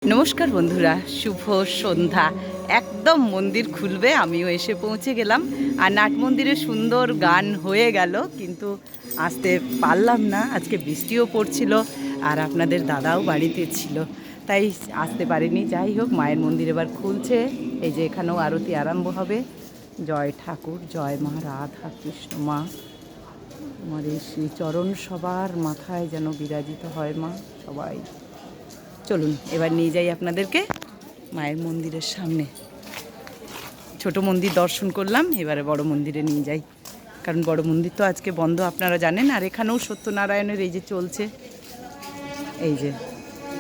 নমস্কার বন্ধুরা, শুভ সন্ধ্যা। একদম মন্দির খুলবে আমিও এসে পৌঁছে গেলাম। আর নাট মন্দিরে সুন্দর গান হয়ে গেল, কিন্তু আসতে পারলাম না। আজকে বৃষ্টিও পড়ছিল আর আপনাদের দাদাও বাড়িতে ছিল, তাই আসতে পারিনি। যাই হোক, মায়ের মন্দির এবার খুলছে। এই যে এখানেও আরতি আরম্ভ হবে। জয় ঠাকুর, জয় মা রাধা কৃষ্ণ। মা আমার এই শ্রীচরণ সবার মাথায় যেন বিরাজিত হয়। মা সবাই চলুন এবার নিয়ে যাই আপনাদেরকে মায়ের মন্দিরের সামনে। ছোট মন্দির দর্শন করলাম, এবারে বড় মন্দিরে নিয়ে যাই, কারণ বড় মন্দির তো আজকে বন্ধ, আপনারা জানেন। আর এখানেও সত্যনারায়ণের এই যে চলছে, এই যে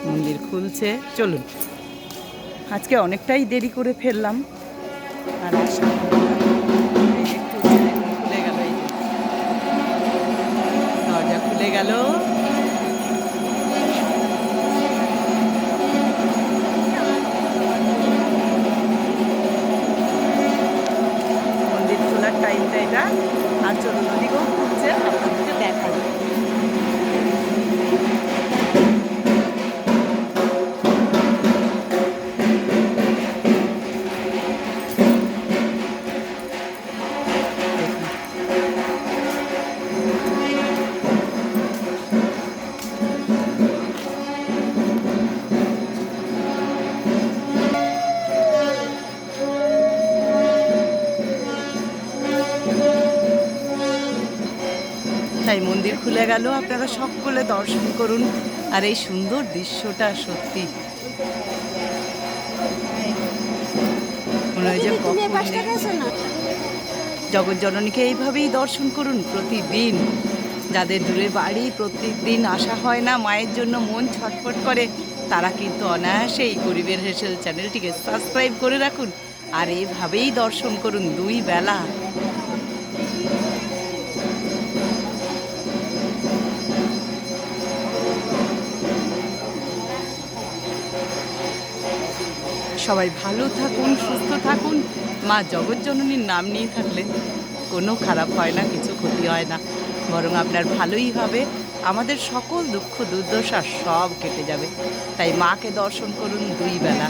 মন্দির খুলছে। চলুন, আজকে অনেকটাই দেরি করে ফেললাম। আর আসা এই যে খুলছে, দেখুন খুলে গেল, এই যে দরজা খুলে গেল। টাইমটা এটা। আর চলুন ওদিকেও ঘুরছে, আপনাদেরকে দেখাবো। তাই মন্দির খুলে গেল, আপনারা সকলে দর্শন করুন। আর এই সুন্দর দৃশ্যটা সত্যি মনে হয় যে জগৎজননীকে এইভাবেই দর্শন করুন প্রতিদিন। যাদের দূরে বাড়ি, প্রত্যেকদিন আসা হয় না, মায়ের জন্য মন ছটফট করে, তারা কিন্তু অনায়াসে এই গরিবের হেসেল চ্যানেলটিকে সাবস্ক্রাইব করে রাখুন। আর এভাবেই দর্শন করুন 2 বেলা। সবাই ভালো থাকুন, সুস্থ থাকুন। মা জগৎজননীর নাম নিয়ে থাকলে কোনো খারাপ হয় না, কিছু ক্ষতি হয় না, বরং আপনার ভালোই হবে। আমাদের সকল দুঃখ দুর্দশা সব কেটে যাবে। তাই মাকে দর্শন করুন 2 বেলা।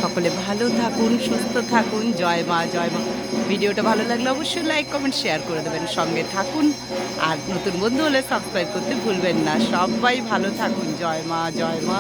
সকলে ভালো থাকুন, সুস্থ থাকুন। জয় মা, জয় মা। ভিডিওটা ভালো লাগলে অবশ্যই লাইক, কমেন্ট, শেয়ার করে দেবেন। সঙ্গে থাকুন। আর নতুন বন্ধু হলে সাবস্ক্রাইব করতে ভুলবেন না। সবাই ভালো থাকুন। জয় মা, জয় মা।